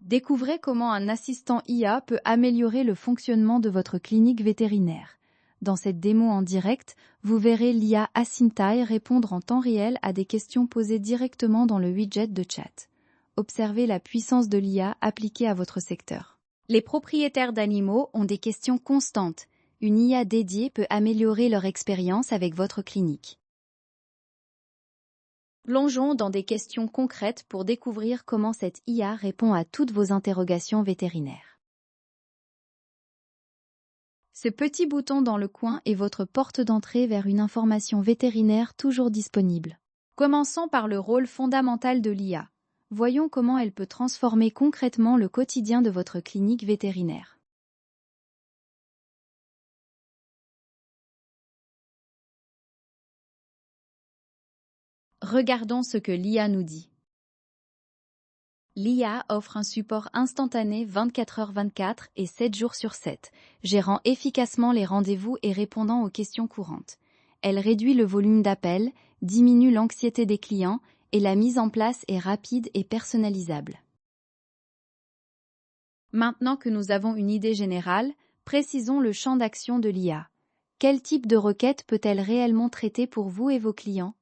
Découvrez comment un assistant IA peut améliorer le fonctionnement de votre clinique vétérinaire. Dans cette démo en direct, vous verrez l'IA Asintai répondre en temps réel à des questions posées directement dans le widget de chat. Observez la puissance de l'IA appliquée à votre secteur. Les propriétaires d'animaux ont des questions constantes. Une IA dédiée peut améliorer leur expérience avec votre clinique. Plongeons dans des questions concrètes pour découvrir comment cette IA répond à toutes vos interrogations vétérinaires. Ce petit bouton dans le coin est votre porte d'entrée vers une information vétérinaire toujours disponible. Commençons par le rôle fondamental de l'IA. Voyons comment elle peut transformer concrètement le quotidien de votre clinique vétérinaire. Regardons ce que l'IA nous dit. L'IA offre un support instantané 24h/24 et 7 jours sur 7, gérant efficacement les rendez-vous et répondant aux questions courantes. Elle réduit le volume d'appels, diminue l'anxiété des clients et la mise en place est rapide et personnalisable. Maintenant que nous avons une idée générale, précisons le champ d'action de l'IA. Quel type de requête peut-elle réellement traiter pour vous et vos clients?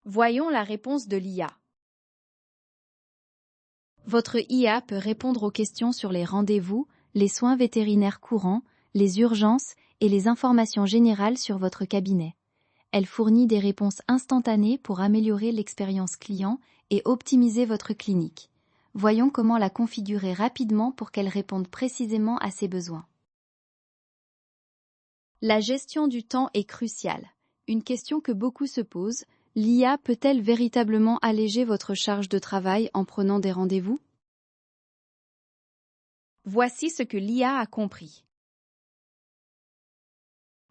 Voyons la réponse de l'IA. Votre IA peut répondre aux questions sur les rendez-vous, les soins vétérinaires courants, les urgences et les informations générales sur votre cabinet. Elle fournit des réponses instantanées pour améliorer l'expérience client et optimiser votre clinique. Voyons comment la configurer rapidement pour qu'elle réponde précisément à ses besoins. La gestion du temps est cruciale. Une question que beaucoup se posent, l'IA peut-elle véritablement alléger votre charge de travail en prenant des rendez-vous? Voici ce que l'IA a compris.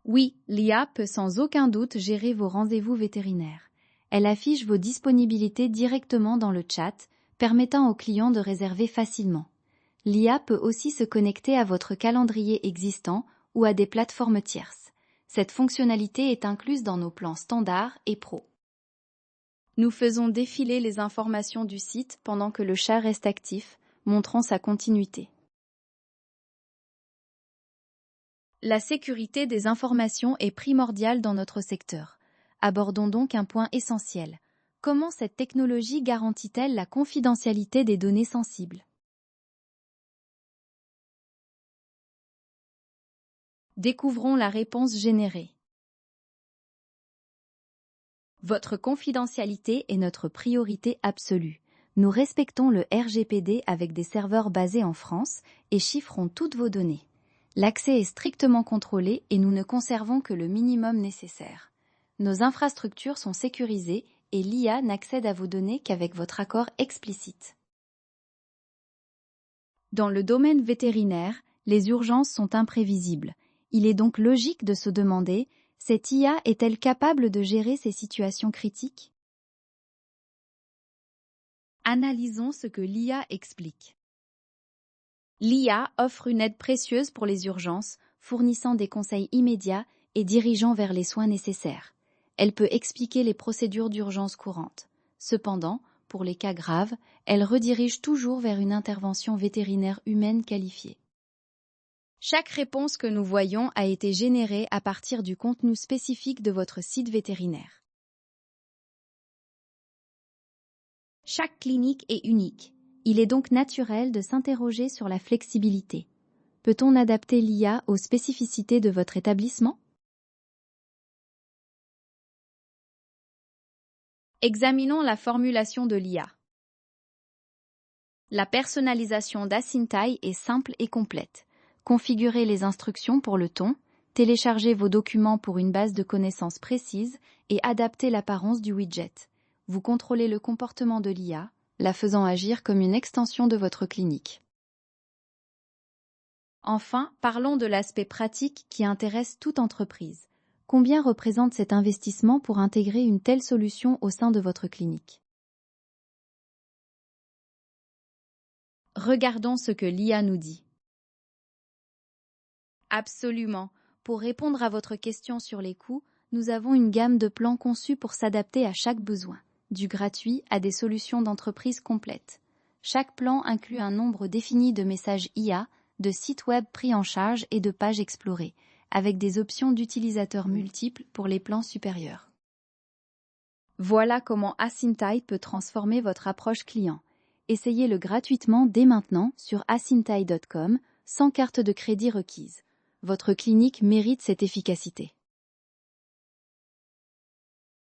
Oui, l'IA peut sans aucun doute gérer vos rendez-vous vétérinaires. Elle affiche vos disponibilités directement dans le chat, permettant aux clients de réserver facilement. L'IA peut aussi se connecter à votre calendrier existant ou à des plateformes tierces. Cette fonctionnalité est incluse dans nos plans standards et pro. Nous faisons défiler les informations du site pendant que le chat reste actif, montrant sa continuité. La sécurité des informations est primordiale dans notre secteur. Abordons donc un point essentiel. Comment cette technologie garantit-elle la confidentialité des données sensibles? Découvrons la réponse générée. Votre confidentialité est notre priorité absolue. Nous respectons le RGPD avec des serveurs basés en France et chiffrons toutes vos données. L'accès est strictement contrôlé et nous ne conservons que le minimum nécessaire. Nos infrastructures sont sécurisées et l'IA n'accède à vos données qu'avec votre accord explicite. Dans le domaine vétérinaire, les urgences sont imprévisibles. Il est donc logique de se demander, cette IA est-elle capable de gérer ces situations critiques? Analysons ce que l'IA explique. L'IA offre une aide précieuse pour les urgences, fournissant des conseils immédiats et dirigeant vers les soins nécessaires. Elle peut expliquer les procédures d'urgence courantes. Cependant, pour les cas graves, elle redirige toujours vers une intervention vétérinaire humaine qualifiée. Chaque réponse que nous voyons a été générée à partir du contenu spécifique de votre site vétérinaire. Chaque clinique est unique. Il est donc naturel de s'interroger sur la flexibilité. Peut-on adapter l'IA aux spécificités de votre établissement? Examinons la formulation de l'IA. La personnalisation d'Asintai est simple et complète. Configurez les instructions pour le ton, téléchargez vos documents pour une base de connaissances précise et adaptez l'apparence du widget. Vous contrôlez le comportement de l'IA, la faisant agir comme une extension de votre clinique. Enfin, parlons de l'aspect pratique qui intéresse toute entreprise. Combien représente cet investissement pour intégrer une telle solution au sein de votre clinique? Regardons ce que l'IA nous dit. Absolument. Pour répondre à votre question sur les coûts, nous avons une gamme de plans conçus pour s'adapter à chaque besoin. du gratuit à des solutions d'entreprise complètes. Chaque plan inclut un nombre défini de messages IA, de sites web pris en charge et de pages explorées, avec des options d'utilisateurs multiples pour les plans supérieurs. Voilà comment Asyntai peut transformer votre approche client. Essayez-le gratuitement dès maintenant sur asyntai.com, sans carte de crédit requise. Votre clinique mérite cette efficacité.